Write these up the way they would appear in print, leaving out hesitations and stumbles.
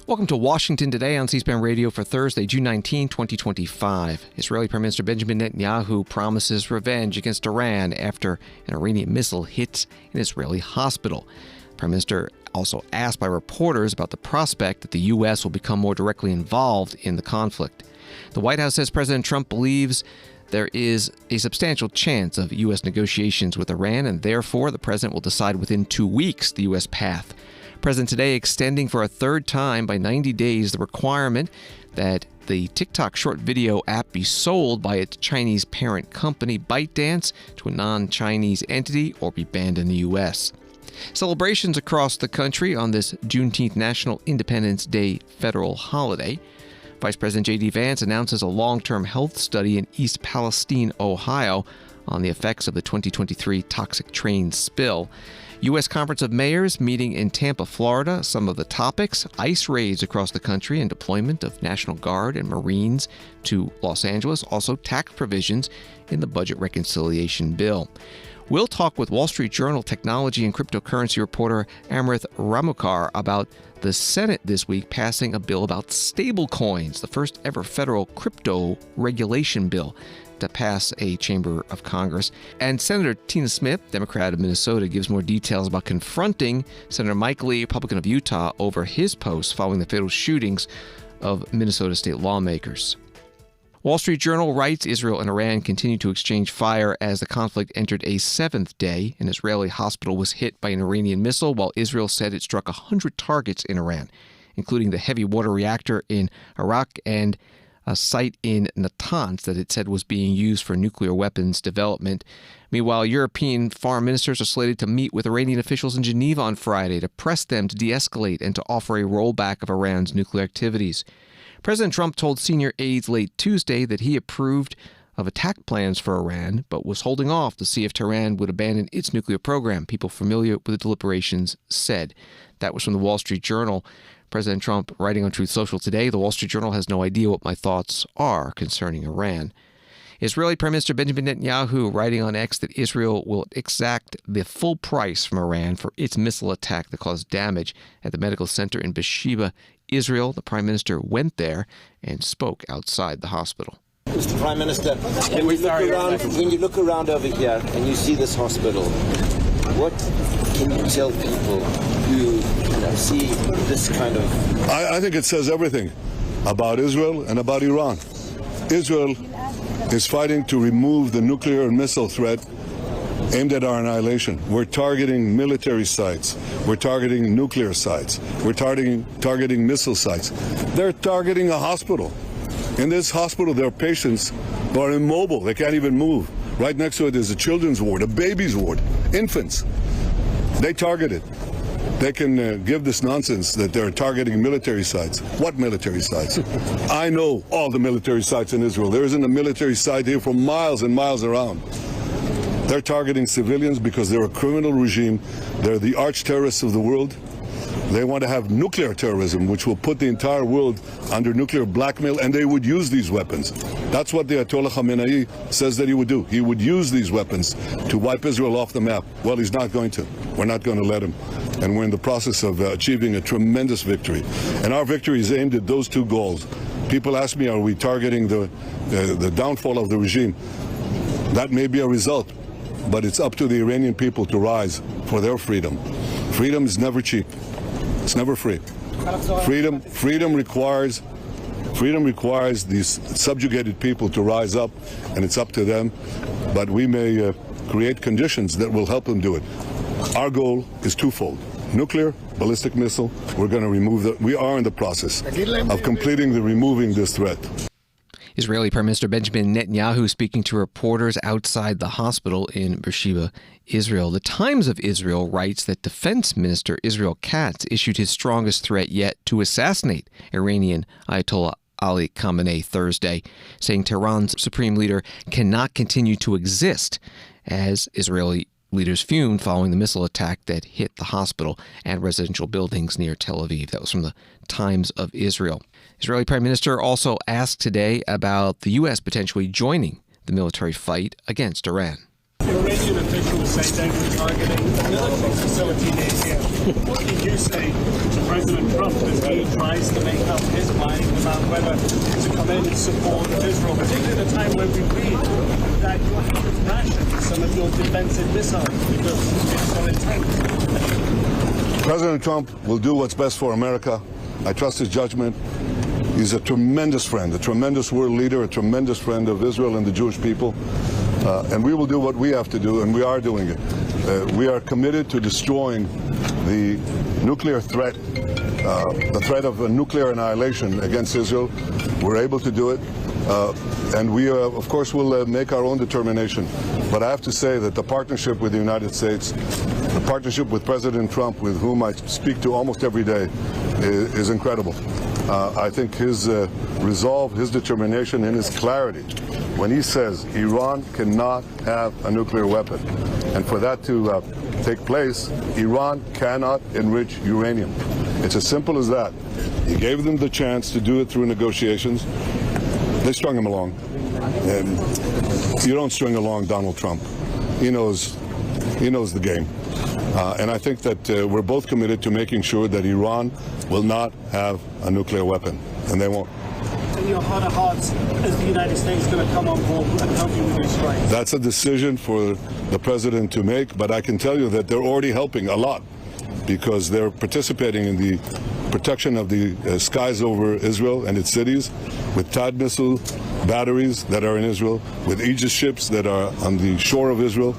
Welcome to Washington Today on C-SPAN Radio for Thursday, June 19, 2025. Israeli Prime Minister Benjamin Netanyahu promises revenge against Iran after an Iranian missile hits an Israeli hospital. The Prime Minister also asked by reporters about the prospect that the U.S. will become more directly involved in the conflict. The White House says President Trump believes there is a substantial chance of U.S. negotiations with Iran, and therefore the president will decide within 2 weeks the U.S. path. President today extending for a third time by 90 days the requirement that the TikTok short video app be sold by its Chinese parent company ByteDance to a non-Chinese entity or be banned in the U.S. Celebrations across the country on this Juneteenth National Independence Day federal holiday. Vice President JD Vance announces a long-term health study in East Palestine, Ohio, on the effects of the 2023 toxic train spill. U.S. Conference of Mayors meeting in Tampa, Florida. Some of the topics: ICE raids across the country and deployment of National Guard and Marines to Los Angeles. Also, tax provisions in the budget reconciliation bill. We'll talk with Wall Street Journal technology and cryptocurrency reporter Amrith Ramukar about the Senate this week passing a bill about stablecoins, the first ever federal crypto regulation bill to pass a chamber of Congress. And Senator Tina Smith, Democrat of Minnesota, gives more details about confronting Senator Mike Lee, Republican of Utah, over his posts following the fatal shootings of Minnesota state lawmakers. Wall Street Journal writes Israel and Iran continue to exchange fire as the conflict entered a seventh day. An Israeli hospital was hit by an Iranian missile, while Israel said it struck 100 targets in Iran, including the heavy water reactor in Arak and a site in Natanz that it said was being used for nuclear weapons development. Meanwhile, European foreign ministers are slated to meet with Iranian officials in Geneva on Friday to press them to de-escalate and to offer a rollback of Iran's nuclear activities. President Trump told senior aides late Tuesday that he approved of attack plans for Iran, but was holding off to see if Tehran would abandon its nuclear program, people familiar with the deliberations said. That was from the Wall Street Journal. President Trump writing on Truth Social today, the Wall Street Journal has no idea what my thoughts are concerning Iran. Israeli Prime Minister Benjamin Netanyahu writing on X that Israel will exact the full price from Iran for its missile attack that caused damage at the medical center in Beersheba, Israel. The Prime Minister went there and spoke outside the hospital. Mr. Prime Minister, when you look around over here and you see this hospital, what can you tell people who see this kind of... I think it says everything about Israel and about Iran. Israel is fighting to remove the nuclear and missile threat aimed at our annihilation. We're targeting military sites. We're targeting nuclear sites. We're targeting missile sites. They're targeting a hospital. In this hospital, there are patients who are immobile. They can't even move. Right next to it is a children's ward, a baby's ward, infants. They target it. They can give this nonsense that they're targeting military sites. What military sites? I know all the military sites in Israel. There isn't a military site here for miles and miles around. They're targeting civilians because they're a criminal regime. They're the arch terrorists of the world. They want to have nuclear terrorism, which will put the entire world under nuclear blackmail, and they would use these weapons. That's what the Ayatollah Khamenei says that he would do. He would use these weapons to wipe Israel off the map. Well, he's not going to. We're not going to let him. And we're in the process of achieving a tremendous victory. And our victory is aimed at those two goals. People ask me, are we targeting the downfall of the regime? That may be a result, but it's up to the Iranian people to rise for their freedom. Freedom is never cheap. It's never free. Freedom requires these subjugated people to rise up, and it's up to them. But we may create conditions that will help them do it. Our goal is twofold: nuclear, ballistic missile. We're going to remove that. We are in the process of completing removing this threat. Israeli Prime Minister Benjamin Netanyahu speaking to reporters outside the hospital in Beersheba, Israel. The Times of Israel writes that Defense Minister Israel Katz issued his strongest threat yet to assassinate Iranian Ayatollah Ali Khamenei Thursday, saying Tehran's supreme leader cannot continue to exist as Israeli leaders fumed following the missile attack that hit the hospital and residential buildings near Tel Aviv. That was from the Times of Israel. Israeli Prime Minister also asked today about the U.S. potentially joining the military fight against Iran. Iranian officials say they were targeting a military facility near here. What did you say to President Trump as he tries to make up his mind about whether to come in and support Israel, particularly at a time when we read that you have to ration some of your defensive missiles because it's so intense? President Trump will do what's best for America. I trust his judgment. He's a tremendous friend, a tremendous world leader, a tremendous friend of Israel and the Jewish people. And we will do what we have to do, and we are doing it. We are committed to destroying the nuclear threat, the threat of a nuclear annihilation against Israel. We're able to do it. And we, of course, will make our own determination. But I have to say that the partnership with the United States, the partnership with President Trump, with whom I speak to almost every day, is incredible. I think his resolve, his determination, and his clarity when he says Iran cannot have a nuclear weapon. And for that to take place, Iran cannot enrich uranium. It's as simple as that. He gave them the chance to do it through negotiations. They strung him along. And you don't string along Donald Trump. He knows the game. And I think that we're both committed to making sure that Iran will not have a nuclear weapon, and they won't. In your heart of hearts, is the United States going to come on board and help you with your strike? That's a decision for the president to make, but I can tell you that they're already helping a lot because they're participating in the protection of the skies over Israel and its cities with THAAD missile batteries that are in Israel, with Aegis ships that are on the shore of Israel,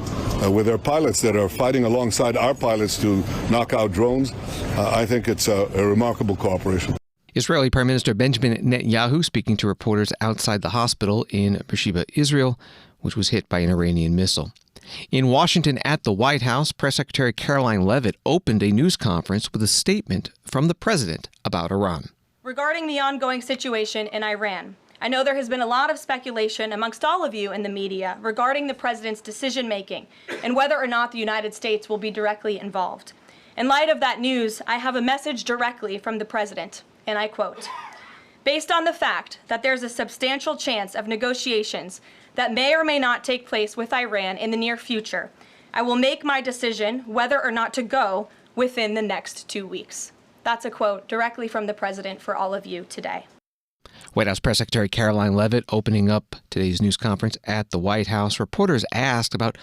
with their pilots that are fighting alongside our pilots to knock out drones. I think it's a remarkable cooperation. Israeli Prime Minister Benjamin Netanyahu speaking to reporters outside the hospital in Beersheba, Israel, which was hit by an Iranian missile. In Washington at the White House, Press Secretary Caroline Leavitt opened a news conference with a statement from the president about Iran. Regarding the ongoing situation in Iran, I know there has been a lot of speculation amongst all of you in the media regarding the president's decision-making and whether or not the United States will be directly involved. In light of that news, I have a message directly from the president, and I quote, "Based on the fact that there's a substantial chance of negotiations that may or may not take place with Iran in the near future, I will make my decision whether or not to go within the next 2 weeks." That's a quote directly from the president for all of you today. White House Press Secretary Caroline Leavitt opening up today's news conference at the White House. Reporters asked about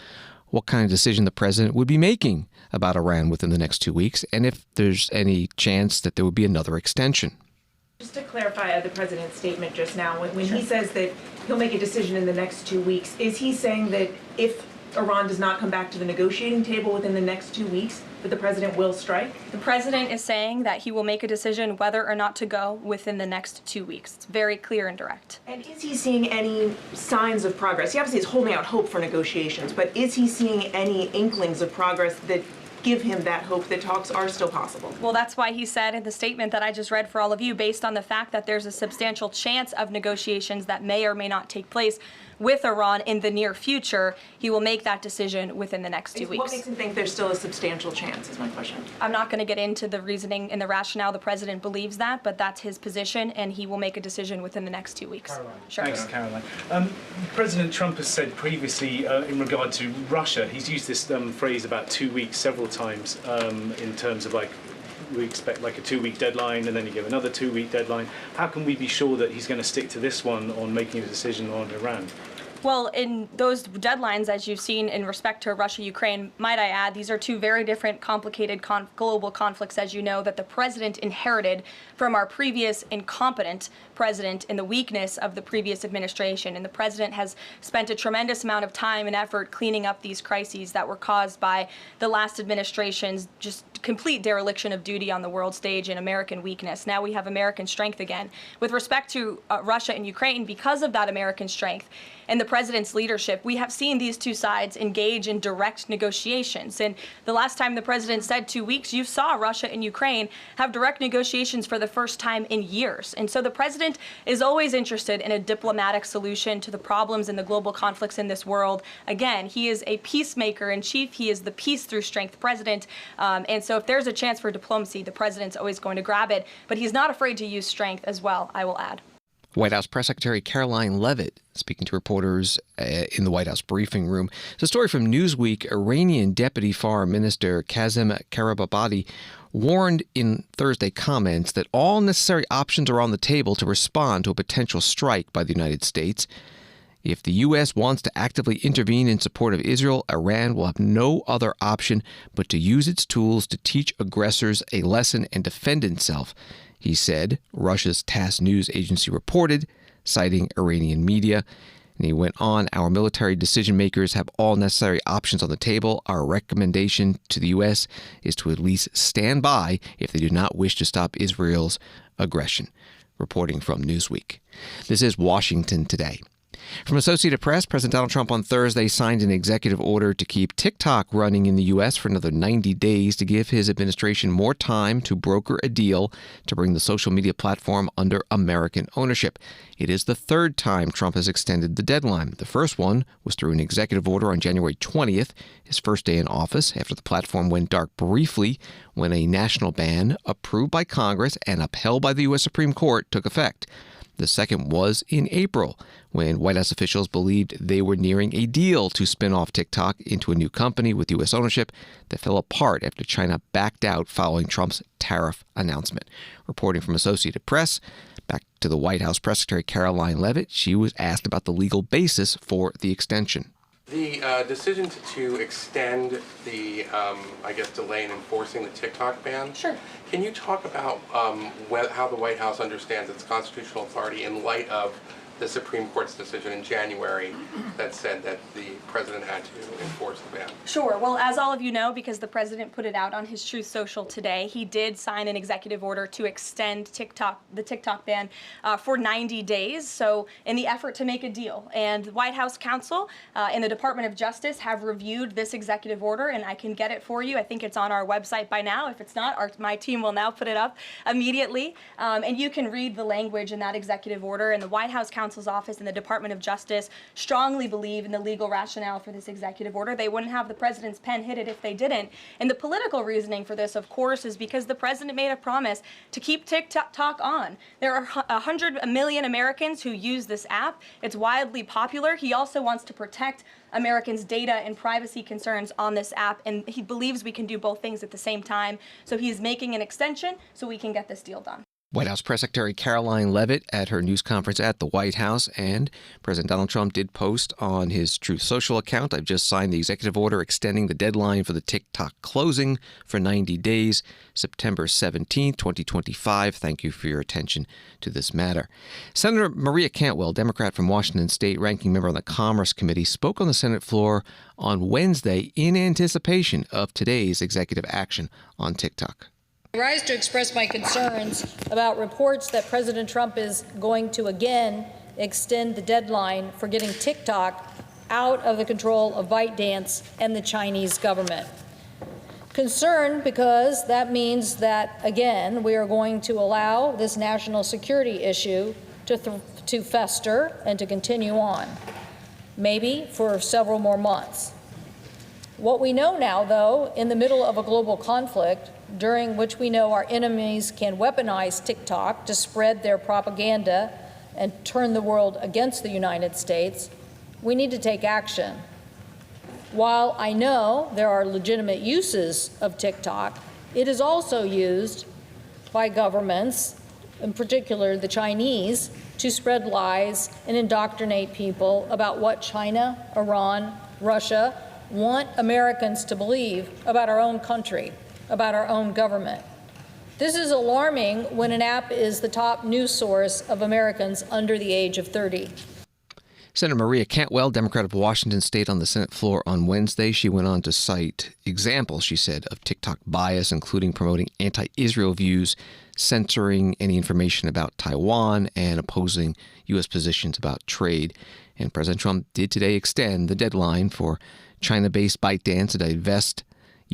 what kind of decision the president would be making about Iran within the next 2 weeks and if there's any chance that there would be another extension. Just to clarify the president's statement just now, when he says that he'll make a decision in the next 2 weeks, is he saying that if Iran does not come back to the negotiating table within the next 2 weeks, that the president will strike? The president is saying that he will make a decision whether or not to go within the next 2 weeks. It's very clear and direct. And is he seeing any signs of progress? He obviously is holding out hope for negotiations, but is he seeing any inklings of progress that give him that hope that talks are still possible? Well, that's why he said in the statement that I just read for all of you, based on the fact that there's a substantial chance of negotiations that may or may not take place with Iran in the near future, he will make that decision within the next 2 weeks. What makes him think there's still a substantial chance, is my question. I'm not going to get into the reasoning and the rationale. The president believes that, but that's his position, and he will make a decision within the next 2 weeks. Caroline. Sure. Thanks, Caroline. President Trump has said previously in regard to Russia, he's used this phrase about 2 weeks several times in terms of like, we expect like a 2-week deadline and then you give another 2-week deadline. How can we be sure that he's going to stick to this one on making a decision on Iran? Well, in those deadlines, as you've seen in respect to Russia-Ukraine, might I add, these are two very different, complicated global conflicts, as you know, that the president inherited from our previous incompetent president in the weakness of the previous administration. And the president has spent a tremendous amount of time and effort cleaning up these crises that were caused by the last administration's just complete dereliction of duty on the world stage and American weakness. Now we have American strength again. With respect to Russia and Ukraine, because of that American strength and the president's leadership, we have seen these two sides engage in direct negotiations. And the last time the president said 2 weeks, you saw Russia and Ukraine have direct negotiations for the first time in years. And so the president is always interested in a diplomatic solution to the problems and the global conflicts in this world. Again, he is a peacemaker in chief. He is the peace through strength president. And so if there's a chance for diplomacy, the president's always going to grab it. But he's not afraid to use strength as well, I will add. White House Press Secretary Caroline Leavitt speaking to reporters in the White House briefing room. It's a story from Newsweek. Iranian Deputy Foreign Minister Kazem Karababadi warned in Thursday comments that all necessary options are on the table to respond to a potential strike by the United States. If the U.S. wants to actively intervene in support of Israel, Iran will have no other option but to use its tools to teach aggressors a lesson and defend itself, he said, Russia's TASS news agency reported, citing Iranian media. And he went on, our military decision makers have all necessary options on the table. Our recommendation to the U.S. is to at least stand by if they do not wish to stop Israel's aggression. Reporting from Newsweek. This is Washington Today. From Associated Press, President Donald Trump on Thursday signed an executive order to keep TikTok running in the U.S. for another 90 days to give his administration more time to broker a deal to bring the social media platform under American ownership. It is the third time Trump has extended the deadline. The first one was through an executive order on January 20th, his first day in office, after the platform went dark briefly when a national ban approved by Congress and upheld by the U.S. Supreme Court took effect. The second was in April, when White House officials believed they were nearing a deal to spin off TikTok into a new company with U.S. ownership that fell apart after China backed out following Trump's tariff announcement. Reporting from Associated Press, back to the White House Press Secretary Caroline Leavitt. She was asked about the legal basis for the extension. The decision to extend the, delay in enforcing the TikTok ban. Sure. Can you talk about how the White House understands its constitutional authority in light of the Supreme Court's decision in January that said that the president had to enforce the ban? Sure. Well, as all of you know, because the president put it out on his Truth Social today, he did sign an executive order to extend the TikTok ban for 90 days. So in the effort to make a deal. And the White House counsel and the Department of Justice have reviewed this executive order, and I can get it for you. I think it's on our website by now. If it's not, my team will now put it up immediately. And you can read the language in that executive order. And the White House counsel's office and the Department of Justice strongly believe in the legal rationale for this executive order. They wouldn't have the president's pen hit it if they didn't. And the political reasoning for this, of course, is because the president made a promise to keep TikTok on. There are 100 million Americans who use this app. It's wildly popular. He also wants to protect Americans' data and privacy concerns on this app, and he believes we can do both things at the same time. So he's making an extension so we can get this deal done. White House Press Secretary Caroline Leavitt at her news conference at the White House, and President Donald Trump did post on his Truth Social account, I've just signed the executive order extending the deadline for the TikTok closing for 90 days, September 17, 2025. Thank you for your attention to this matter. Senator Maria Cantwell, Democrat from Washington State, ranking member on the Commerce Committee, spoke on the Senate floor on Wednesday in anticipation of today's executive action on TikTok. I rise to express my concerns about reports that President Trump is going to again extend the deadline for getting TikTok out of the control of ByteDance and the Chinese government. Concerned because that means that, again, we are going to allow this national security issue to fester and to continue on, maybe for several more months. What we know now, though, in the middle of a global conflict, during which we know our enemies can weaponize TikTok to spread their propaganda and turn the world against the United States, we need to take action. While I know there are legitimate uses of TikTok, it is also used by governments, in particular the Chinese, to spread lies and indoctrinate people about what China, Iran, Russia want Americans to believe about our own country, about our own government. This is alarming when an app is the top news source of Americans under the age of 30. Senator Maria Cantwell, Democrat of Washington State, on the Senate floor on Wednesday. She went on to cite examples, she said, of TikTok bias, including promoting anti-Israel views, censoring any information about Taiwan, and opposing U.S. positions about trade. And President Trump did today extend the deadline for China-based ByteDance to divest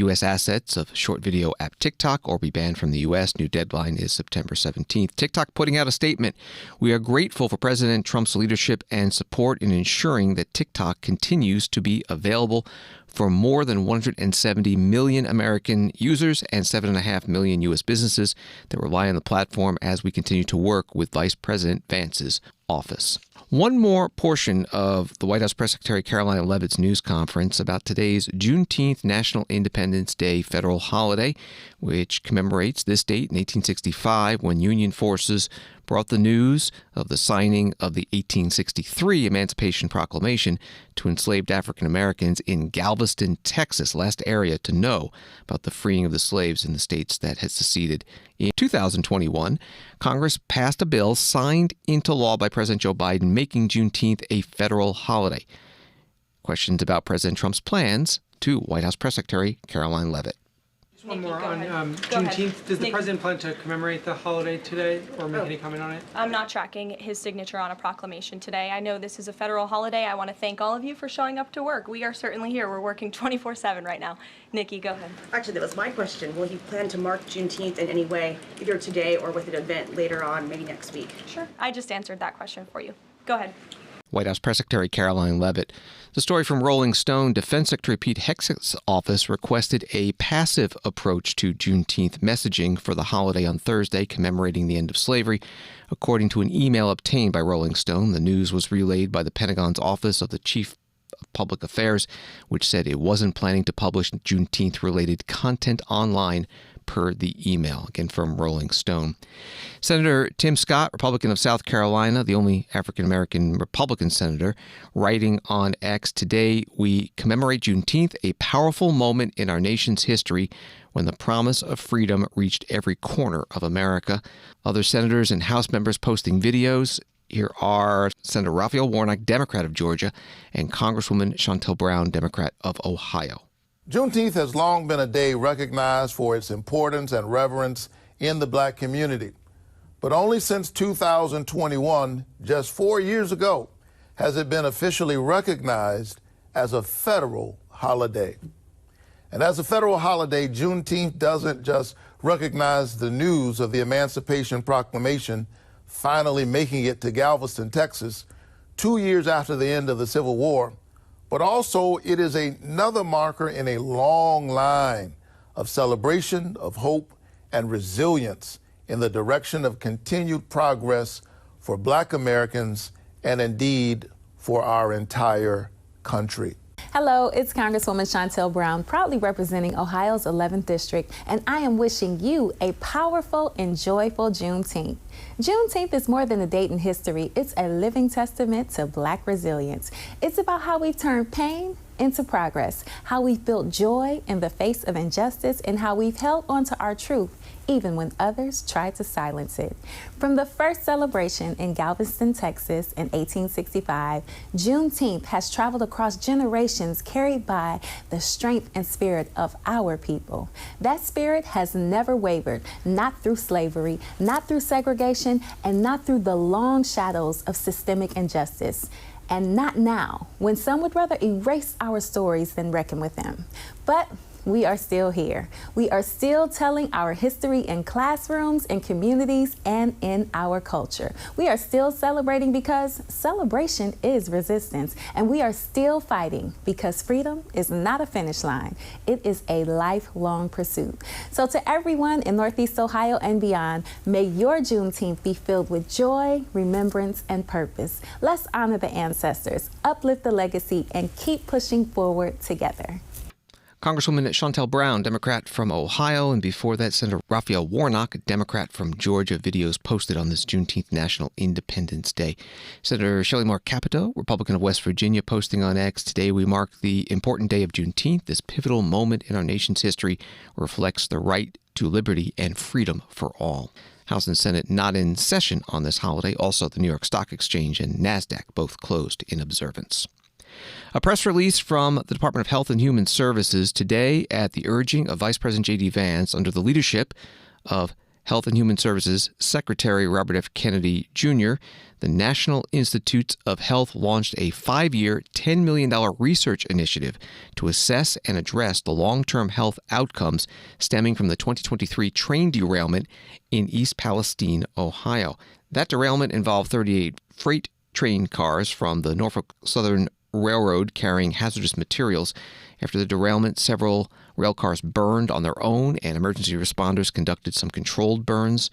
U.S. assets of short video app TikTok or be banned from the U.S. New deadline is September 17th. TikTok putting out a statement. We are grateful for President Trump's leadership and support in ensuring that TikTok continues to be available for more than 170 million American users and 7.5 million U.S. businesses that rely on the platform as we continue to work with Vice President Vance's office. One more portion of the White House Press Secretary Caroline Leavitt's news conference about today's Juneteenth National Independence Day federal holiday, which commemorates this date in 1865 when Union forces brought the news of the signing of the 1863 Emancipation Proclamation to enslaved African Americans in Galveston, Texas, last area to know about the freeing of the slaves in the states that had seceded. In 2021, Congress passed a bill signed into law by President Joe Biden making Juneteenth a federal holiday. Questions about President Trump's plans to White House Press Secretary Caroline Leavitt. One more on Juneteenth. Does the president plan to commemorate the holiday today or make any comment on it? I'm not tracking his signature on a proclamation today. I know this is a federal holiday. I want to thank all of you for showing up to work. We are certainly here. We're working 24/7 right now. Nikki, go ahead. Actually, that was my question. Will he plan to mark Juneteenth in any way, either today or with an event later on, maybe next week? Sure. I just answered that question for you. Go ahead. White House Press Secretary Caroline Leavitt. The story from Rolling Stone, Defense Secretary Pete Hegseth's office requested a passive approach to Juneteenth messaging for the holiday on Thursday, commemorating the end of slavery. According to an email obtained by Rolling Stone, the news was relayed by the Pentagon's Office of the Chief of Public Affairs, which said it wasn't planning to publish Juneteenth-related content online per the email, again from Rolling Stone. Senator Tim Scott, Republican of South Carolina, the only African-American Republican senator, writing on X, today we commemorate Juneteenth, a powerful moment in our nation's history when the promise of freedom reached every corner of America. Other senators and House members posting videos. Here are Senator Raphael Warnock, Democrat of Georgia, and Congresswoman Shontel Brown, Democrat of Ohio. Juneteenth has long been a day recognized for its importance and reverence in the black community. But only since 2021, just 4 years ago, has it been officially recognized as a federal holiday. And as a federal holiday, Juneteenth doesn't just recognize the news of the Emancipation Proclamation finally making it to Galveston, Texas, 2 years after the end of the Civil War, but also it is another marker in a long line of celebration, of hope, and resilience in the direction of continued progress for Black Americans and indeed for our entire country. Hello, it's Congresswoman Shontel Brown, proudly representing Ohio's 11th District, and I am wishing you a powerful and joyful Juneteenth. Juneteenth is more than a date in history. It's a living testament to Black resilience. It's about how we've turned pain into progress, how we've built joy in the face of injustice, and how we've held onto our truth even when others tried to silence it. From the first celebration in Galveston, Texas in 1865, Juneteenth has traveled across generations carried by the strength and spirit of our people. That spirit has never wavered, not through slavery, not through segregation, and not through the long shadows of systemic injustice. And not now, when some would rather erase our stories than reckon with them. But we are still here. We are still telling our history in classrooms, in communities, and in our culture. We are still celebrating because celebration is resistance. And we are still fighting because freedom is not a finish line. It is a lifelong pursuit. So to everyone in Northeast Ohio and beyond, may your Juneteenth be filled with joy, remembrance, and purpose. Let's honor the ancestors, uplift the legacy, and keep pushing forward together. Congresswoman Shontel Brown, Democrat from Ohio, and before that, Senator Raphael Warnock, Democrat from Georgia. Videos posted on this Juneteenth National Independence Day. Senator Shelley Moore Capito, Republican of West Virginia, posting on X, today we mark the important day of Juneteenth. This pivotal moment in our nation's history reflects the right to liberty and freedom for all. House and Senate not in session on this holiday. Also, the New York Stock Exchange and NASDAQ both closed in observance. A press release from the Department of Health and Human Services today at the urging of Vice President JD Vance under the leadership of Health and Human Services Secretary Robert F. Kennedy Jr., the National Institutes of Health launched a 5-year, $10 million research initiative to assess and address the long-term health outcomes stemming from the 2023 train derailment in East Palestine, Ohio. That derailment involved 38 freight train cars from the Norfolk Southern Railroad carrying hazardous materials. After the derailment, several rail cars burned on their own, and emergency responders conducted some controlled burns.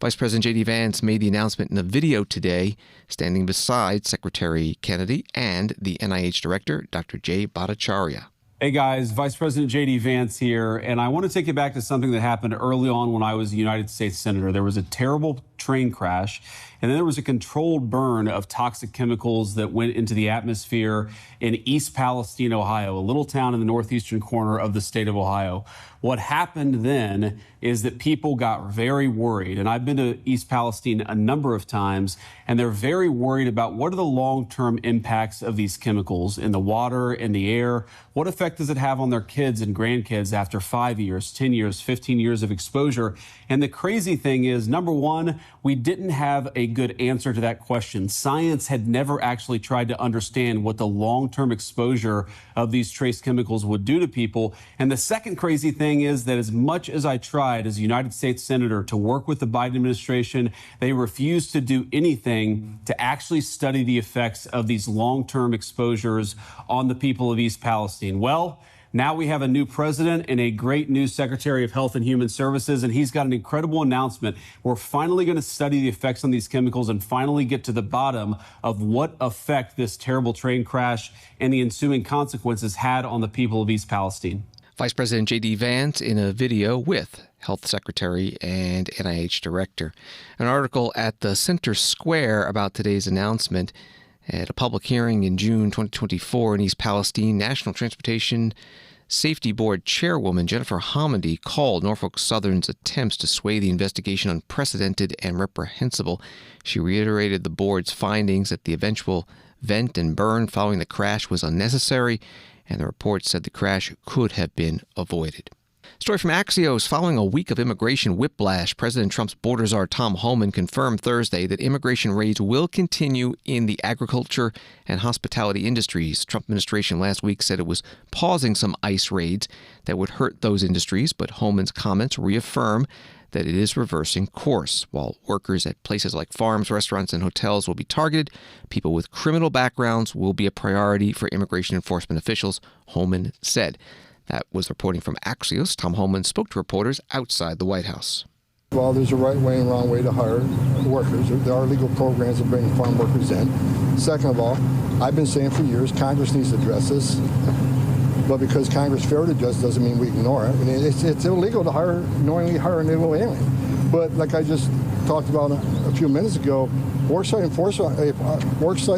Vice President JD Vance made the announcement in a video today, standing beside Secretary Kennedy and the NIH Director, Dr. Jay Bhattacharya. Hey guys, Vice President JD Vance here, and I want to take you back to something that happened early on when I was a United States Senator. There was a terrible train crash, and then there was a controlled burn of toxic chemicals that went into the atmosphere in East Palestine, Ohio, a little town in the northeastern corner of the state of Ohio. What happened then is that people got very worried, and I've been to East Palestine a number of times, and they're very worried about what are the long-term impacts of these chemicals in the water, in the air. What effect does it have on their kids and grandkids after 5 years, 10 years, 15 years of exposure? And the crazy thing is, number one, we didn't have a good answer to that question. Science had never actually tried to understand what the long-term exposure of these trace chemicals would do to people. And the second crazy thing is that as much as I tried as a United States Senator to work with the Biden administration, they refused to do anything to actually study the effects of these long-term exposures on the people of East Palestine. Well, now we have a new president and a great new Secretary of Health and Human Services, and he's got an incredible announcement. We're finally going to study the effects on these chemicals and finally get to the bottom of what effect this terrible train crash and the ensuing consequences had on the people of East Palestine. Vice President JD Vance in a video with Health Secretary and NIH Director. An article at the Center Square about today's announcement. At a public hearing in June 2024 in East Palestine, National Transportation Safety Board Chairwoman Jennifer Hamady called Norfolk Southern's attempts to sway the investigation unprecedented and reprehensible. She reiterated the board's findings that the eventual vent and burn following the crash was unnecessary, and the report said the crash could have been avoided. Story from Axios. Following a week of immigration whiplash, President Trump's border czar Tom Homan confirmed Thursday that immigration raids will continue in the agriculture and hospitality industries. Trump administration last week said it was pausing some ICE raids that would hurt those industries, but Homan's comments reaffirm that it is reversing course. While workers at places like farms, restaurants, and hotels will be targeted, people with criminal backgrounds will be a priority for immigration enforcement officials, Homan said. That was reporting from Axios. Tom Homan spoke to reporters outside the White House. Well, there's a right way and wrong way to hire workers. There are legal programs that bring farm workers in. Second of all, I've been saying for years, Congress needs to address this. But because Congress failed to address it doesn't mean we ignore it. I mean, it's illegal to knowingly hire an illegal alien. But like I just talked about a few minutes ago, worksite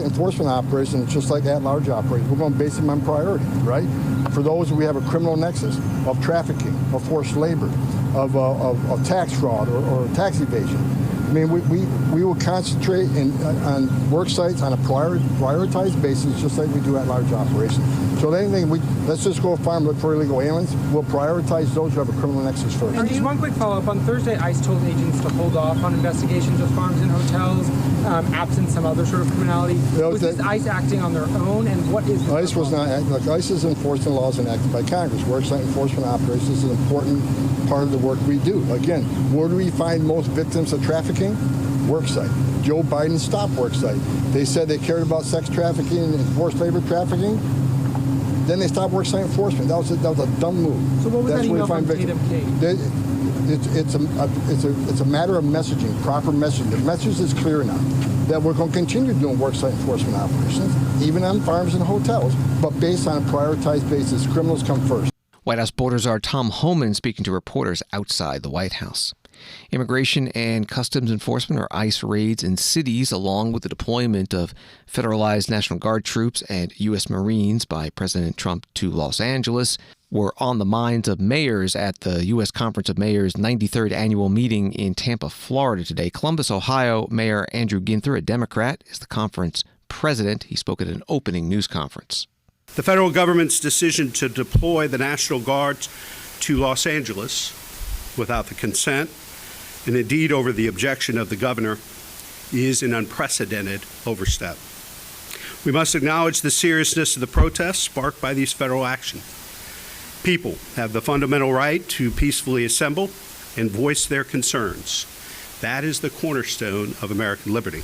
enforcement operations, just like at-large operations, we're going to base them on priority, right? For those, we have a criminal nexus of trafficking, of forced labor, of tax fraud or tax evasion. I mean, we will concentrate on work sites on a prioritized basis, just like we do at large operations. So anything, let's just go farm, look for illegal aliens. We'll prioritize those who have a criminal nexus first. And just one quick follow-up. On Thursday, ICE told agents to hold off on investigations of farms and hotels, absent some other sort of criminality. Was this ICE acting on their own, and what is ICE was not acting. Like ICE is enforcing laws enacted by Congress. Worksite enforcement operations is an important part of the work we do. Again, where do we find most victims of trafficking? Worksite. Joe Biden stopped worksite. They said they cared about sex trafficking and forced labor trafficking. Then they stopped worksite enforcement. That was a dumb move. So what was that email from Tatum Kate? It's a matter of messaging, proper messaging. The message is clear now that we're going to continue doing worksite enforcement operations, even on farms and hotels, but based on a prioritized basis. Criminals come first. White House border czar Tom Homan speaking to reporters outside the White House. Immigration and Customs Enforcement, or ICE, raids in cities, along with the deployment of federalized National Guard troops and U.S. Marines by President Trump to Los Angeles, were on the minds of mayors at the U.S. Conference of Mayors' 93rd annual meeting in Tampa, Florida today. Columbus, Ohio Mayor Andrew Ginther, a Democrat, is the conference president. He spoke at an opening news conference. The federal government's decision to deploy the National Guard to Los Angeles without the consent and indeed over the objection of the governor, is an unprecedented overstep. We must acknowledge the seriousness of the protests sparked by these federal actions. People have the fundamental right to peacefully assemble and voice their concerns. That is the cornerstone of American liberty.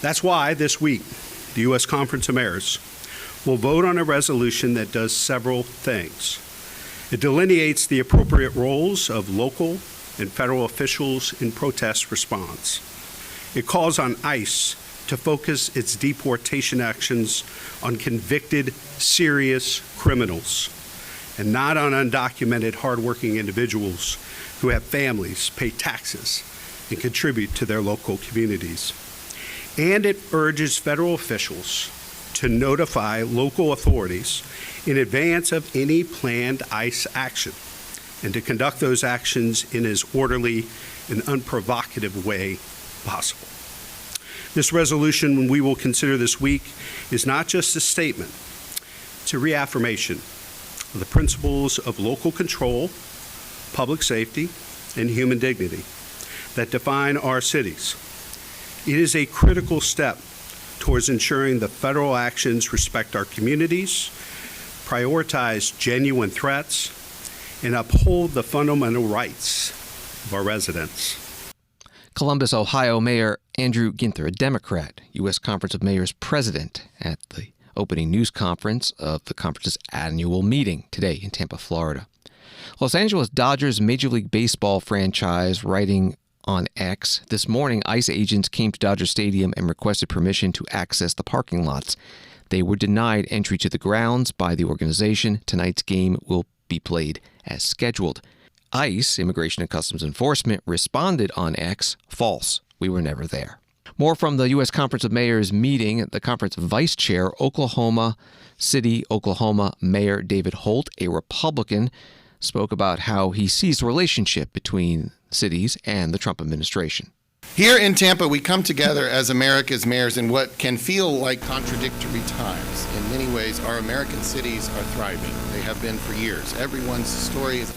That's why this week, the U.S. Conference of Mayors will vote on a resolution that does several things. It delineates the appropriate roles of local and federal officials in protest response. It calls on ICE to focus its deportation actions on convicted, serious criminals and not on undocumented, hardworking individuals who have families, pay taxes, and contribute to their local communities. And it urges federal officials to notify local authorities in advance of any planned ICE action and to conduct those actions in as orderly and unprovocative way possible. This resolution we will consider this week is not just a statement, it's a reaffirmation of the principles of local control, public safety, and human dignity that define our cities. It is a critical step towards ensuring the federal actions respect our communities, prioritize genuine threats, and uphold the fundamental rights of our residents. Columbus, Ohio Mayor Andrew Ginther, a Democrat, U.S. Conference of Mayors president, at the opening news conference of the conference's annual meeting today in Tampa, Florida. Los Angeles Dodgers Major League Baseball franchise writing on X, this morning ICE agents came to Dodger Stadium and requested permission to access the parking lots. They were denied entry to the grounds by the organization. Tonight's game will be played as scheduled. ICE, Immigration and Customs Enforcement, responded on X, false. We were never there. More from the U.S. Conference of Mayors meeting. The conference vice chair, Oklahoma City, Oklahoma Mayor David Holt, a Republican, spoke about how he sees the relationship between cities and the Trump administration. Here in Tampa, we come together as America's mayors in what can feel like contradictory times. In many ways, our American cities are thriving. They have been for years. Everyone's story is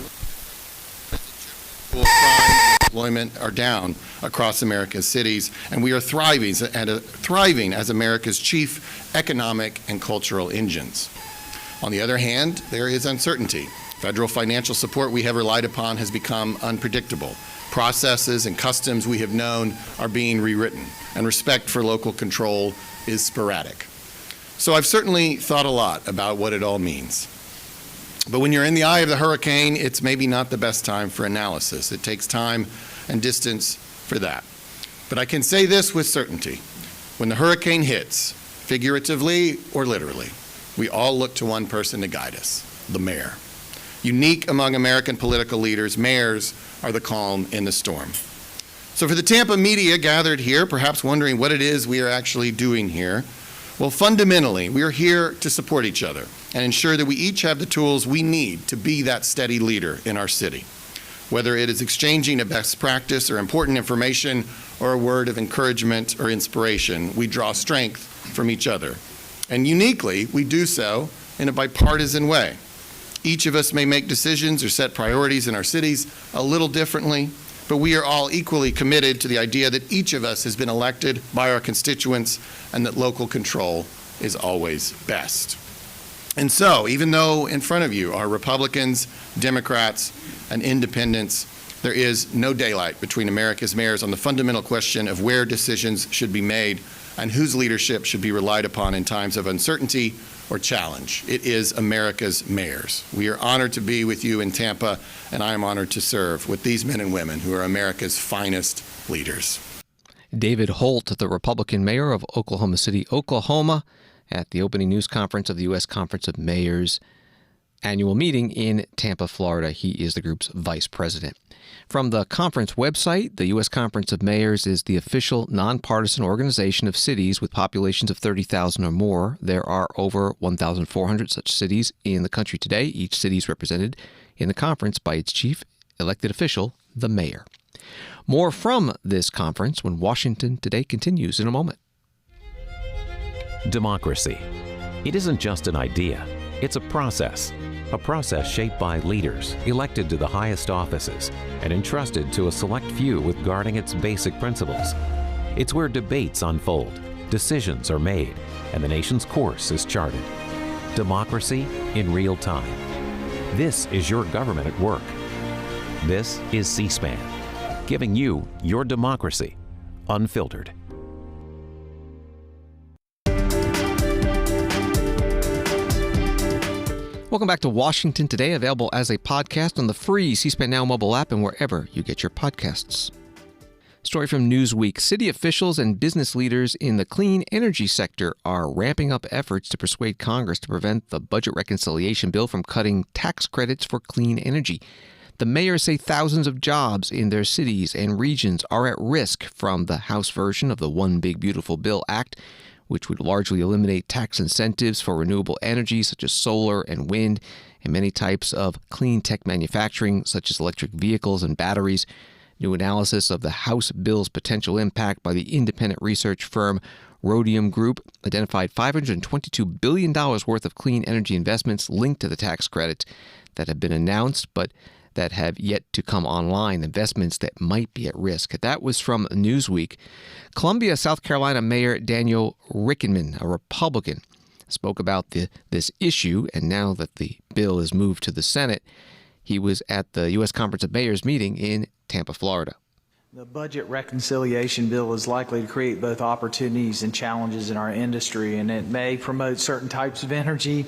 crime and employment are down across America's cities, and we are thriving as America's chief economic and cultural engines. On the other hand, there is uncertainty. Federal financial support we have relied upon has become unpredictable. Processes and customs we have known are being rewritten, and respect for local control is sporadic. So I've certainly thought a lot about what it all means. But when you're in the eye of the hurricane, it's maybe not the best time for analysis. It takes time and distance for that. But I can say this with certainty. When the hurricane hits, figuratively or literally, we all look to one person to guide us, the mayor. Unique among American political leaders, mayors are the calm in the storm. So for the Tampa media gathered here, perhaps wondering what it is we are actually doing here, well, fundamentally, we are here to support each other and ensure that we each have the tools we need to be that steady leader in our city. Whether it is exchanging a best practice or important information or a word of encouragement or inspiration, we draw strength from each other. And uniquely, we do so in a bipartisan way. Each of us may make decisions or set priorities in our cities a little differently, but we are all equally committed to the idea that each of us has been elected by our constituents and that local control is always best. And so, even though in front of you are Republicans, Democrats, and independents, there is no daylight between America's mayors on the fundamental question of where decisions should be made and whose leadership should be relied upon in times of uncertainty or challenge. It is America's mayors. We are honored to be with you in Tampa, and I am honored to serve with these men and women who are America's finest leaders. David Holt, the Republican mayor of Oklahoma City, Oklahoma, at the opening news conference of the U.S. Conference of Mayors annual meeting in Tampa, Florida. He is the group's vice president. From the conference website, the U.S. Conference of Mayors is the official nonpartisan organization of cities with populations of 30,000 or more. There are over 1,400 such cities in the country today. Each city is represented in the conference by its chief elected official, the mayor. More from this conference when Washington Today continues in a moment. Democracy. It isn't just an idea. It's a process shaped by leaders elected to the highest offices and entrusted to a select few with guarding its basic principles. It's where debates unfold, decisions are made, and the nation's course is charted. Democracy in real time. This is your government at work. This is C-SPAN, giving you your democracy unfiltered. Welcome back to Washington Today, available as a podcast on the free C-SPAN Now mobile app and wherever you get your podcasts. Story from Newsweek. City officials and business leaders in the clean energy sector are ramping up efforts to persuade Congress to prevent the budget reconciliation bill from cutting tax credits for clean energy. The mayors say thousands of jobs in their cities and regions are at risk from the House version of the One Big Beautiful Bill Act, which would largely eliminate tax incentives for renewable energy such as solar and wind, and many types of clean tech manufacturing such as electric vehicles and batteries. New analysis of the House bill's potential impact by the independent research firm Rhodium Group identified $522 billion worth of clean energy investments linked to the tax credits that have been announced but that have yet to come online, investments that might be at risk. That was from Newsweek. Columbia, South Carolina Mayor Daniel Rickenmann, a Republican, spoke about this issue, and now that the bill is moved to the Senate, he was at the U.S. Conference of Mayors meeting in Tampa, Florida. The budget reconciliation bill is likely to create both opportunities and challenges in our industry, and it may promote certain types of energy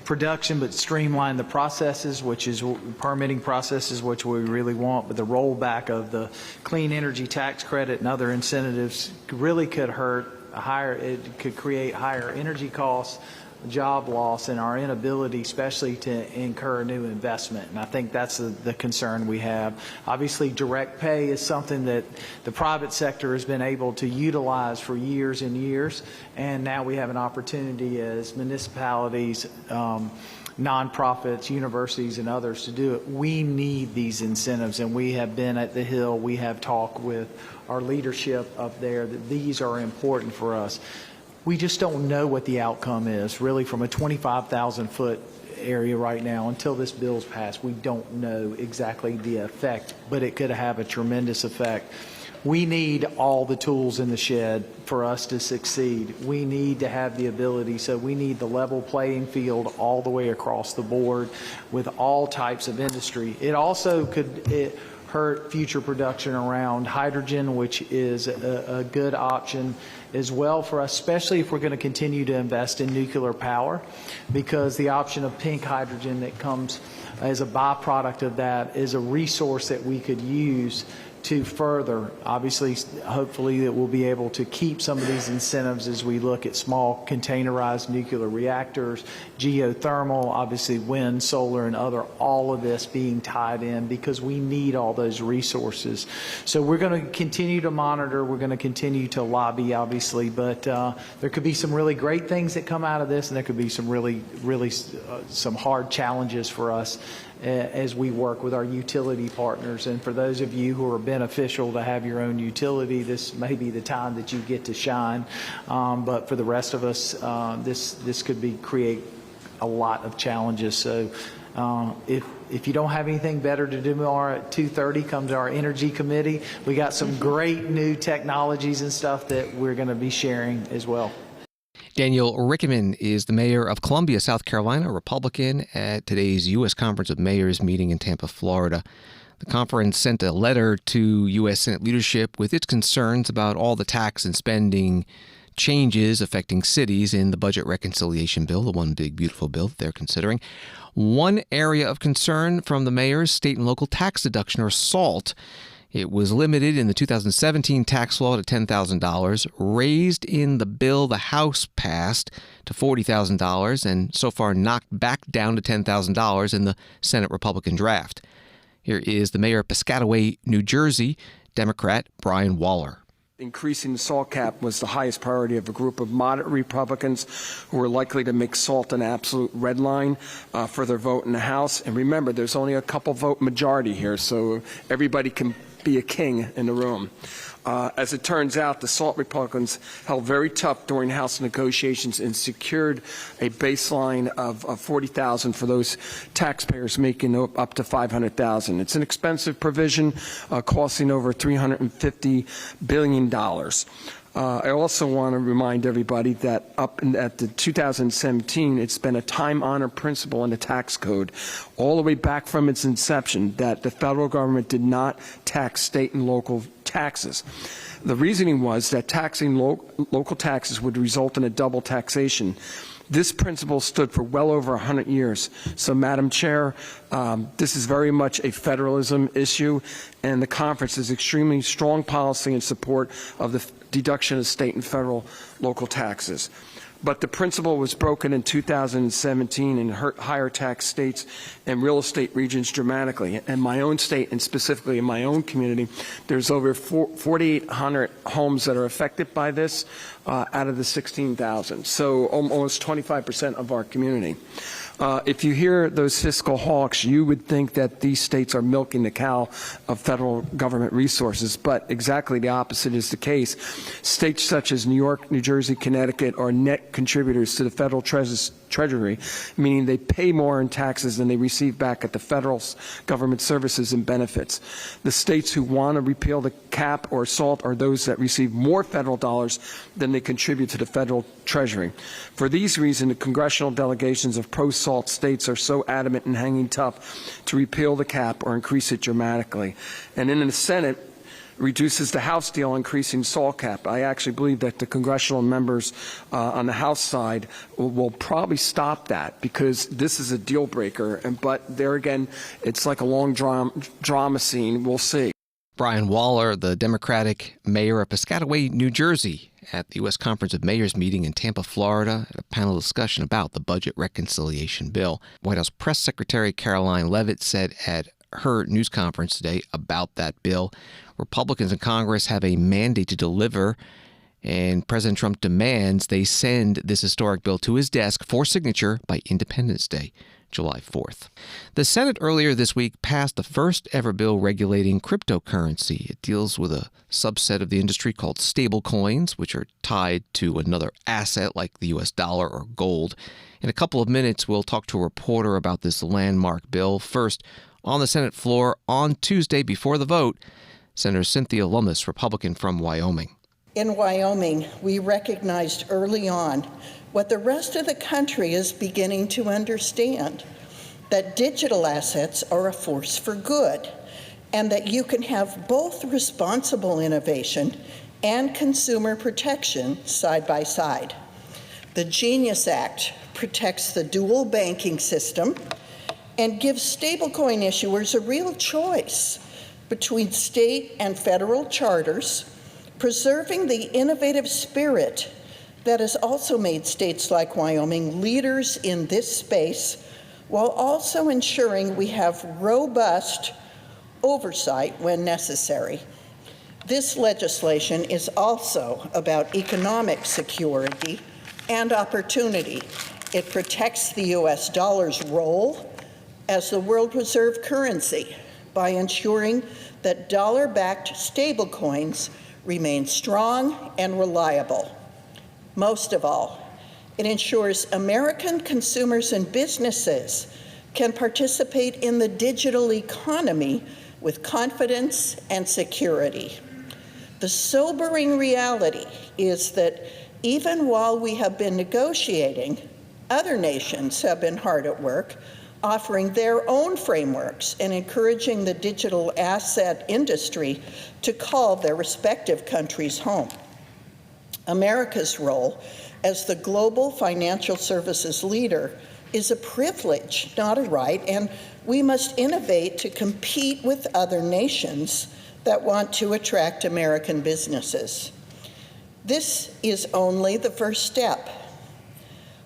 production but streamline the processes, which is permitting processes, which we really want. But the rollback of the clean energy tax credit and other incentives really could it could create higher energy costs, job loss, and our inability especially to incur new investment. And I think that's the concern we have. Obviously, direct pay is something that the private sector has been able to utilize for years and years, and now we have an opportunity as municipalities, nonprofits, universities, and others to do it. We need these incentives, and we have been at the Hill. We have talked with our leadership up there that these are important for us. We just don't know what the outcome is, really, from a 25,000-foot area right now. Until this bill's passed, we don't know exactly the effect, but it could have a tremendous effect. We need all the tools in the shed for us to succeed. We need to have the ability, so we need the level playing field all the way across the board with all types of industry. It also could hurt future production around hydrogen, which is a good option as well for us, especially if we're going to continue to invest in nuclear power, because the option of pink hydrogen that comes as a byproduct of that is a resource that we could use to further. Obviously, hopefully that we'll be able to keep some of these incentives as we look at small containerized nuclear reactors, geothermal, obviously wind, solar, and other, all of this being tied in because we need all those resources. So we're going to continue to monitor, we're going to continue to lobby, obviously, but there could be some really great things that come out of this, and there could be some really some hard challenges for us as we work with our utility partners. And for those of you who are beneficial to have your own utility, this may be the time that you get to shine. But for the rest of us, this could create a lot of challenges. So if you don't have anything better to do tomorrow at 2:30, come to our Energy Committee. We got some great new technologies and stuff that we're going to be sharing as well. Daniel Rickenmann is the mayor of Columbia, South Carolina, a Republican, at today's U.S. Conference of Mayors meeting in Tampa, Florida. The conference sent a letter to U.S. Senate leadership with its concerns about all the tax and spending changes affecting cities in the budget reconciliation bill, the One Big Beautiful Bill that they're considering. One area of concern from the mayors, state and local tax deduction, or SALT. It was limited in the 2017 tax law to $10,000, raised in the bill the House passed to $40,000, and so far knocked back down to $10,000 in the Senate Republican draft. Here is the mayor of Piscataway, New Jersey, Democrat Brian Waller. Increasing the SALT cap was the highest priority of a group of moderate Republicans who were likely to make SALT an absolute red line for their vote in the House. And remember, there's only a couple vote majority here, so everybody can be a king in the room. As it turns out, the SALT Republicans held very tough during House negotiations and secured a baseline of $40,000 for those taxpayers making up to $500,000. It's an expensive provision, costing over $350 billion. I also want to remind everybody that at the 2017, it's been a time-honored principle in the tax code, all the way back from its inception, that the federal government did not tax state and local taxes. The reasoning was that taxing local taxes would result in a double taxation. This principle stood for well over 100 years. So, Madam Chair, this is very much a federalism issue, and the conference is extremely strong policy in support of the deduction of state and federal local taxes. But the principle was broken in 2017 and hurt higher tax states and real estate regions dramatically. In my own state, and specifically in my own community, there's over 4,800 homes that are affected by this out of the 16,000. So almost 25% of our community. If you hear those fiscal hawks, you would think that these states are milking the cow of federal government resources, but exactly the opposite is the case. States such as New York, New Jersey, Connecticut are net contributors to the federal treasury, meaning they pay more in taxes than they receive back at the federal government services and benefits. The states who want to repeal the cap or SALT are those that receive more federal dollars than they contribute to the federal treasury. For these reasons, the congressional delegations of pro-SALT states are so adamant in hanging tough to repeal the cap or increase it dramatically. And in the Senate, reduces the House deal, increasing SALT cap. I actually believe that the congressional members on the House side will probably stop that, because this is a deal breaker. But there again, it's like a long drama scene. We'll see. Brian Waller, the Democratic mayor of Piscataway, New Jersey, at the U.S. Conference of Mayors meeting in Tampa, Florida, at a panel discussion about the budget reconciliation bill. White House Press Secretary Caroline Leavitt said at her news conference today about that bill, Republicans in Congress have a mandate to deliver, and President Trump demands they send this historic bill to his desk for signature by Independence Day, July 4th. The Senate earlier this week passed the first ever bill regulating cryptocurrency. It deals with a subset of the industry called stablecoins, which are tied to another asset like the U.S. dollar or gold. In a couple of minutes, we'll talk to a reporter about this landmark bill. First, on the Senate floor on Tuesday before the vote, Senator Cynthia Lummis, Republican from Wyoming. In Wyoming, we recognized early on what the rest of the country is beginning to understand, that digital assets are a force for good, and that you can have both responsible innovation and consumer protection side by side. The Genius Act protects the dual banking system and gives stablecoin issuers a real choice between state and federal charters, preserving the innovative spirit that has also made states like Wyoming leaders in this space, while also ensuring we have robust oversight when necessary. This legislation is also about economic security and opportunity. It protects the U.S. dollar's role as the world reserve currency by ensuring that dollar-backed stablecoins remain strong and reliable. Most of all, it ensures American consumers and businesses can participate in the digital economy with confidence and security. The sobering reality is that even while we have been negotiating, other nations have been hard at work, offering their own frameworks and encouraging the digital asset industry to call their respective countries home. America's role as the global financial services leader is a privilege, not a right, and we must innovate to compete with other nations that want to attract American businesses. This is only the first step.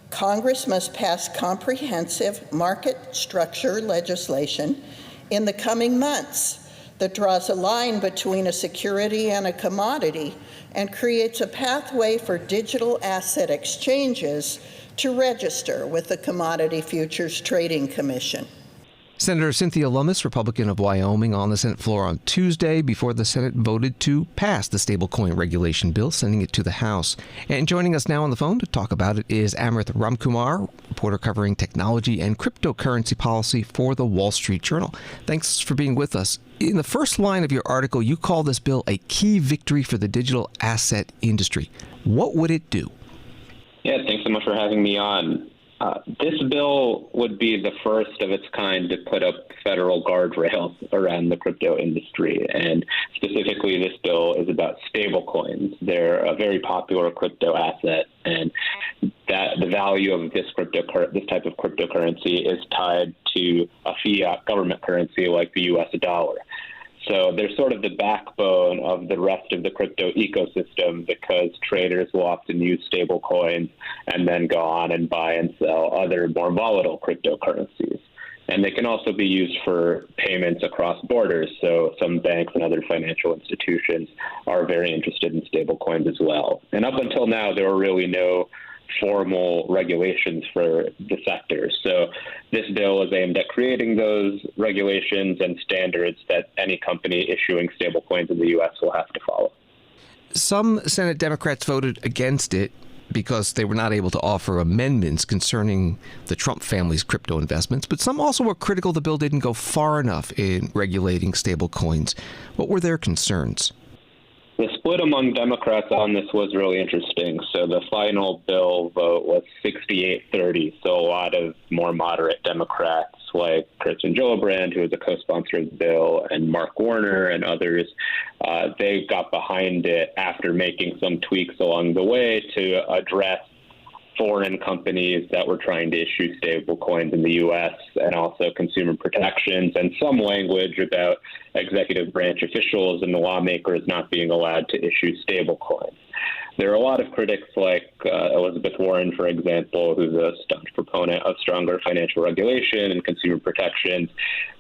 Congress must pass comprehensive market structure legislation in the coming months that draws a line between a security and a commodity and creates a pathway for digital asset exchanges to register with the Commodity Futures Trading Commission. Senator Cynthia Lummis, Republican of Wyoming, on the Senate floor on Tuesday before the Senate voted to pass the stablecoin regulation bill, sending it to the House. And joining us now on the phone to talk about it is Amrit Ramkumar, reporter covering technology and cryptocurrency policy for the Wall Street Journal. Thanks for being with us. In the first line of your article, you call this bill a key victory for the digital asset industry. What would it do? Yeah, thanks so much for having me on. This bill would be the first of its kind to put up federal guardrails around the crypto industry. And specifically, this bill is about stablecoins. They're a very popular crypto asset, and that the value of this type of cryptocurrency is tied to a fiat government currency like the U.S. dollar. So they're sort of the backbone of the rest of the crypto ecosystem because traders will often use stable coins and then go on and buy and sell other more volatile cryptocurrencies. And they can also be used for payments across borders. So some banks and other financial institutions are very interested in stable coins as well. And up until now, there were really no formal regulations for the sector. So this bill is aimed at creating those regulations and standards that any company issuing stablecoins in the U.S. will have to follow. Some Senate Democrats voted against it because they were not able to offer amendments concerning the Trump family's crypto investments, but some also were critical the bill didn't go far enough in regulating stablecoins. What were their concerns? The split among Democrats on this was really interesting. So the final bill vote was 68-30. So a lot of more moderate Democrats like Kirsten Gillibrand, who is a co-sponsor of the bill, and Mark Warner and others, they got behind it after making some tweaks along the way to address foreign companies that were trying to issue stable coins in the U.S. and also consumer protections and some language about executive branch officials and the lawmakers not being allowed to issue stable coins. There are a lot of critics like Elizabeth Warren, for example, who's a staunch proponent of stronger financial regulation and consumer protections.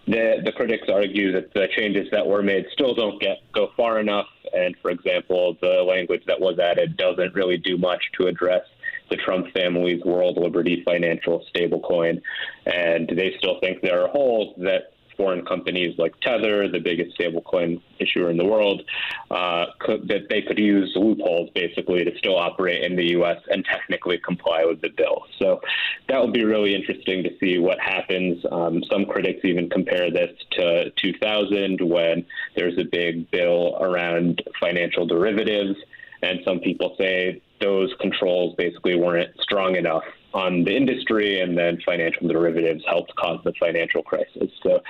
The critics argue that the changes that were made still don't go far enough. And, for example, the language that was added doesn't really do much to address the Trump family's World Liberty financial stablecoin. And they still think there are holes that foreign companies like Tether, the biggest stablecoin issuer in the world, that they could use loopholes basically to still operate in the U.S. and technically comply with the bill. So that will be really interesting to see what happens. Some critics even compare this to 2000 when there's a big bill around financial derivatives. And some people say those controls basically weren't strong enough on the industry, and then financial derivatives helped cause the financial crisis. So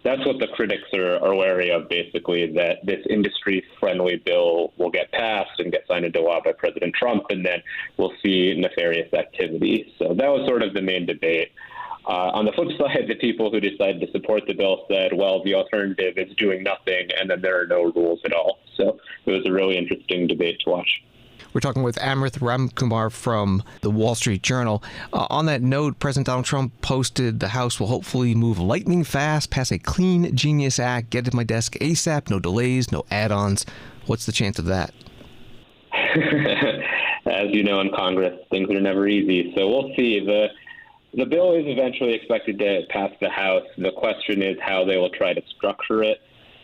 that's what the critics are wary of, basically, that this industry-friendly bill will get passed and get signed into law by President Trump, and then we'll see nefarious activity. So that was sort of the main debate. On the flip side, the people who decided to support the bill said, well, the alternative is doing nothing, and then there are no rules at all. So it was a really interesting debate to watch. We're talking with Amrit Ramkumar from the Wall Street Journal. On that note, President Donald Trump posted the House will hopefully move lightning fast, pass a clean Genius Act, get to my desk ASAP, no delays, no add-ons. What's the chance of that? As you know, in Congress, things are never easy. So we'll see. The bill is eventually expected to pass the House. The question is how they will try to structure it.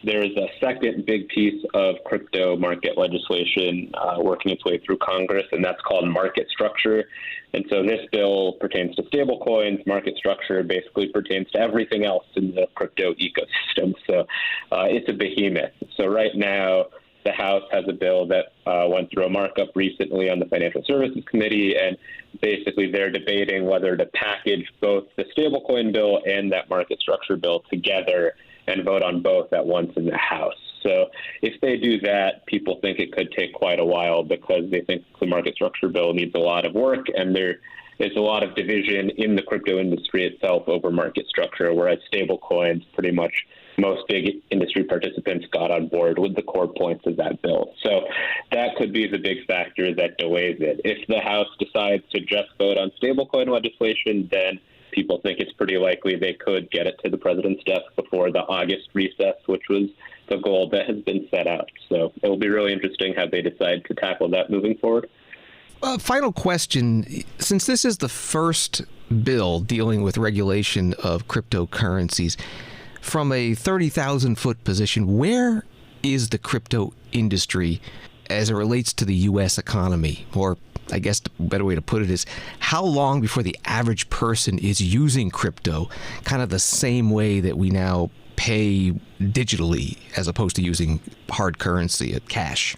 There's a second big piece of crypto market legislation working its way through Congress, and that's called market structure. And so this bill pertains to stablecoins. Market structure basically pertains to everything else in the crypto ecosystem. So it's a behemoth. So right now, the House has a bill that went through a markup recently on the Financial Services Committee, and basically they're debating whether to package both the stablecoin bill and that market structure bill together and vote on both at once in the House. So if they do that, people think it could take quite a while because they think the market structure bill needs a lot of work, and there is a lot of division in the crypto industry itself over market structure, whereas stablecoins, pretty much most big industry participants got on board with the core points of that bill. So that could be the big factor that delays it. If the House decides to just vote on stablecoin legislation, then people think it's pretty likely they could get it to the president's desk before the August recess, which was the goal that has been set out. So it will be really interesting how they decide to tackle that moving forward. Final question. Since this is the first bill dealing with regulation of cryptocurrencies, from a 30,000-foot position, where is the crypto industry as it relates to the U.S. economy? Or I guess the better way to put it is, how long before the average person is using crypto kind of the same way that we now pay digitally as opposed to using hard currency, cash?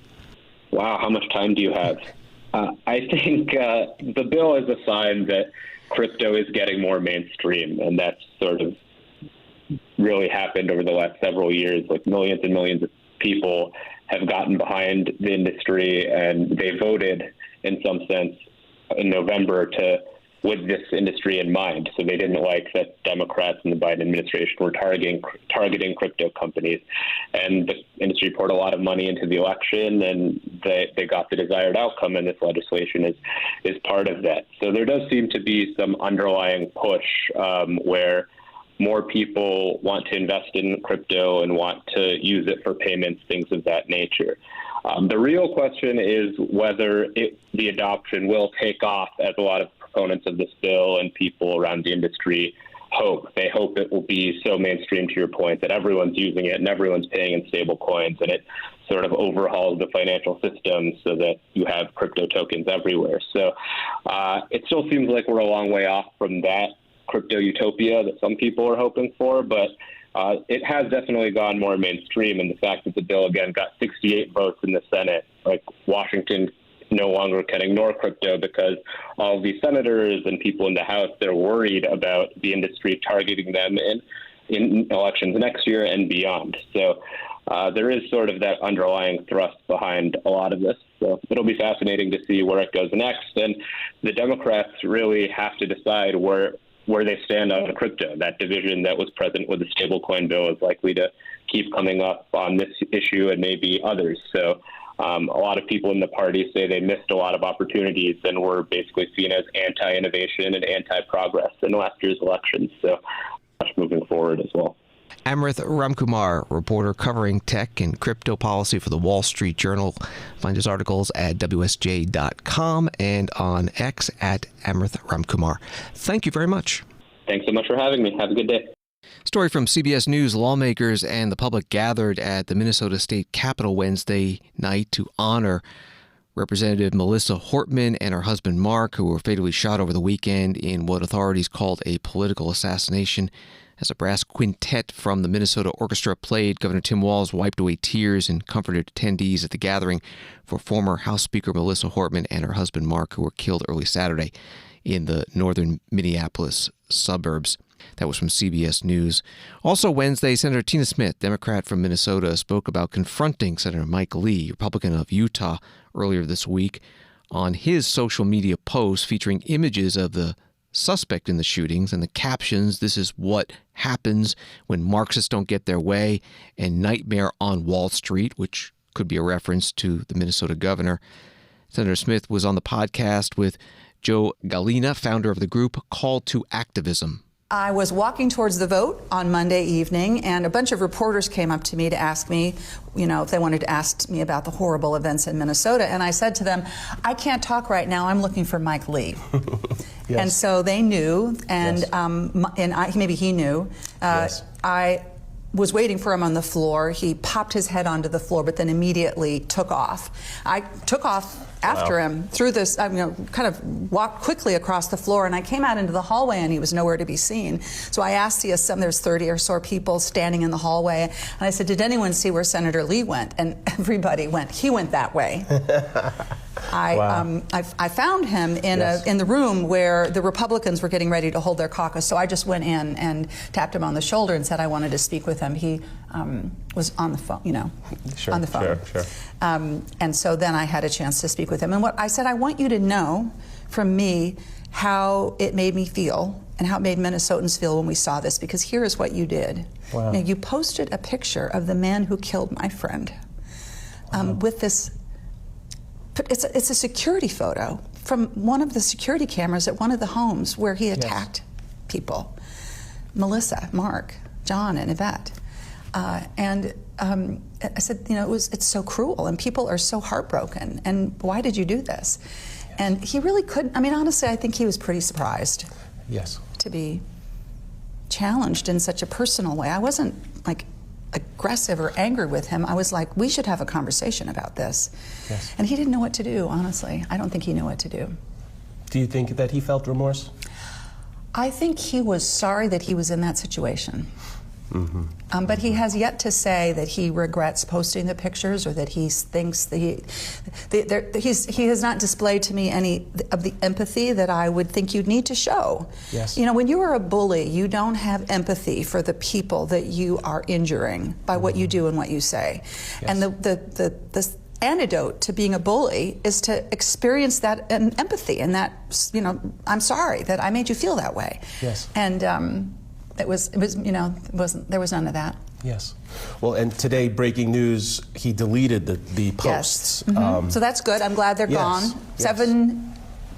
Wow, how much time do you have? I think the bill is a sign that crypto is getting more mainstream, and that's sort of really happened over the last several years. Like, millions and millions of people have gotten behind the industry, and they voted in some sense in November with this industry in mind. So they didn't like that Democrats and the Biden administration were targeting crypto companies, and the industry poured a lot of money into the election, and they got the desired outcome, and this legislation is part of that. So there does seem to be some underlying push where more people want to invest in crypto and want to use it for payments, things of that nature. The real question is whether the adoption will take off, as a lot of proponents of this bill and people around the industry hope. They hope it will be so mainstream, to your point, that everyone's using it and everyone's paying in stable coins, and it sort of overhauls the financial system so that you have crypto tokens everywhere. So it still seems like we're a long way off from that crypto utopia that some people are hoping for, but it has definitely gone more mainstream, and the fact that the bill, again, got 68 votes in the Senate, like Washington no longer can ignore crypto because all of these senators and people in the House, they're worried about the industry targeting them in elections next year and beyond. So there is sort of that underlying thrust behind a lot of this. So it'll be fascinating to see where it goes next. And the Democrats really have to decide where they stand on crypto. That division that was present with the stablecoin bill is likely to keep coming up on this issue and maybe others. So a lot of people in the party say they missed a lot of opportunities and were basically seen as anti-innovation and anti-progress in last year's elections. So much moving forward as well. Amrith Ramkumar, reporter covering tech and crypto policy for the Wall Street Journal. Find his articles at WSJ.com and on X at Amrith Ramkumar. Thank you very much. Thanks so much for having me. Have a good day. Story from CBS News. Lawmakers and the public gathered at the Minnesota State Capitol Wednesday night to honor Representative Melissa Hortman and her husband Mark, who were fatally shot over the weekend in what authorities called a political assassination. As a brass quintet from the Minnesota Orchestra played, Governor Tim Walz wiped away tears and comforted attendees at the gathering for former House Speaker Melissa Hortman and her husband Mark, who were killed early Saturday in the northern Minneapolis suburbs. That was from CBS News. Also Wednesday, Senator Tina Smith, Democrat from Minnesota, spoke about confronting Senator Mike Lee, Republican of Utah, earlier this week on his social media post featuring images of the suspect in the shootings and the captions, "This is what happens when Marxists don't get their way," and "Nightmare on Wall Street," which could be a reference to the Minnesota governor. Senator Smith was on the podcast with Joe Galina, founder of the group Call to Activism. I was walking towards the vote on Monday evening, and a bunch of reporters came up to me to ask me, if they wanted to ask me about the horrible events in Minnesota. And I said to them, I can't talk right now. I'm looking for Mike Lee. Yes. And so they knew, and yes. Maybe he knew. Yes. I was waiting for him on the floor. He popped his head onto the floor, but then immediately took off. I took off after him through this, kind of walked quickly across the floor, and I came out into the hallway, and he was nowhere to be seen. So I asked there's 30 or so people standing in the hallway, and I said, did anyone see where Senator Lee went? And everybody went, he went that way. I found him in the room where the Republicans were getting ready to hold their caucus, so I just went in and tapped him on the shoulder and said I wanted to speak with him. He was on the phone, on the phone. Sure. And so then I had a chance to speak with him. And what I said, I want you to know from me how it made me feel and how it made Minnesotans feel when we saw this, because here is what you did. Wow. You posted a picture of the man who killed my friend with this. It's a security photo from one of the security cameras at one of the homes where he attacked people. Melissa, Mark, John, and Yvette. And I said, it's so cruel, and people are so heartbroken, and why did you do this? Yes. And he really couldn't. I mean, honestly, I think he was pretty surprised. Yes. To be challenged in such a personal way. I wasn't like aggressive or angry with him. I was like, we should have a conversation about this. Yes. And he didn't know what to do, honestly. I don't think he knew what to do. Do you think that he felt remorse? I think he was sorry that he was in that situation. Mm-hmm. But he has yet to say that he regrets posting the pictures, or that he thinks that he has not displayed to me any of the empathy that I would think you'd need to show. Yes. When you are a bully, you don't have empathy for the people that you are injuring by what you do and what you say. Yes. And the antidote to being a bully is to experience that empathy, and that, I'm sorry that I made you feel that way. Yes. And there was none of that. Yes. Well, and today, breaking news, he deleted the posts. Yes. Mm-hmm. So that's good. I'm glad they're gone. Yes.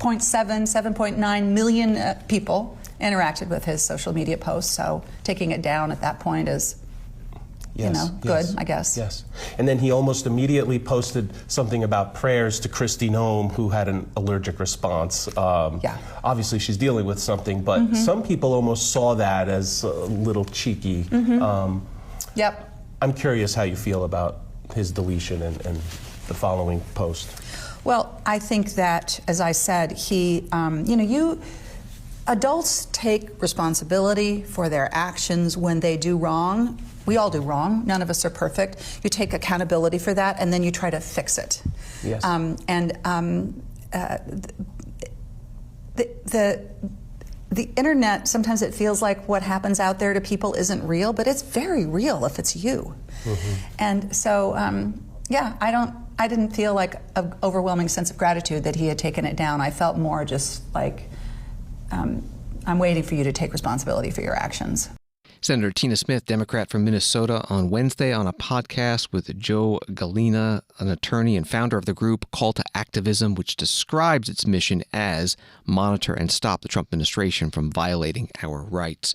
7.9 million people interacted with his social media posts. So taking it down at that point is, good, I guess. Yes. And then he almost immediately posted something about prayers to Kristi Noem, who had an allergic response. Obviously, she's dealing with something, but some people almost saw that as a little cheeky. Yep. I'm curious how you feel about his deletion and the following post. Well, I think that, as I said, adults take responsibility for their actions when they do wrong. We all do wrong. None of us are perfect. You take accountability for that, and then you try to fix it. Yes. The internet, sometimes it feels like what happens out there to people isn't real, but it's very real if it's you. And so, I didn't feel like an overwhelming sense of gratitude that he had taken it down. I felt more just like, I'm waiting for you to take responsibility for your actions. Senator Tina Smith, Democrat from Minnesota, on Wednesday on a podcast with Joe Galena, an attorney and founder of the group Call to Activism, which describes its mission as monitor and stop the Trump administration from violating our rights.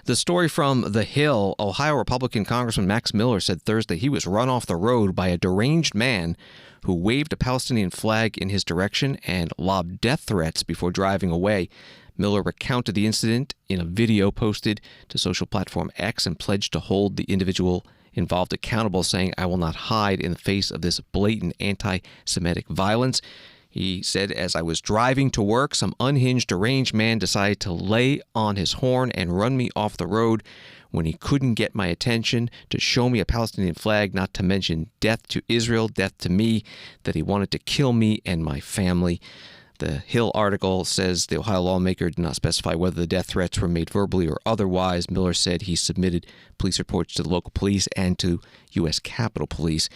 The story from The Hill, Ohio Republican Congressman Max Miller said Thursday he was run off the road by a deranged man who waved a Palestinian flag in his direction and lobbed death threats before driving away. Miller recounted the incident in a video posted to social platform X and pledged to hold the individual involved accountable, saying, "I will not hide in the face of this blatant anti-Semitic violence." He said, "As I was driving to work, some unhinged, deranged man decided to lay on his horn and run me off the road when he couldn't get my attention, to show me a Palestinian flag, not to mention death to Israel, death to me, that he wanted to kill me and my family." The Hill article says the Ohio lawmaker did not specify whether the death threats were made verbally or otherwise. Miller said he submitted police reports to the local police and to U.S. Capitol Police.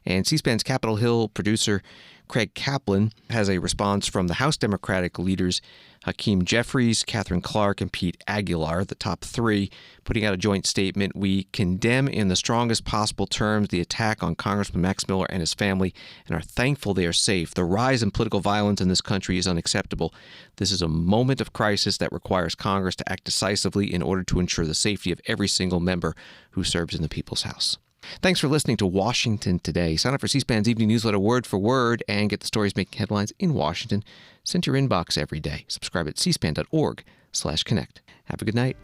And C-SPAN's Capitol Hill producer Craig Kaplan has a response from the House Democratic leaders Hakeem Jeffries, Catherine Clark, and Pete Aguilar, the top three, putting out a joint statement. "We condemn in the strongest possible terms the attack on Congressman Max Miller and his family and are thankful they are safe. The rise in political violence in this country is unacceptable. This is a moment of crisis that requires Congress to act decisively in order to ensure the safety of every single member who serves in the People's House." Thanks for listening to Washington Today. Sign up for C-SPAN's evening newsletter word for word and get the stories making headlines in Washington sent to your inbox every day. Subscribe at cspan.org/connect. Have a good night.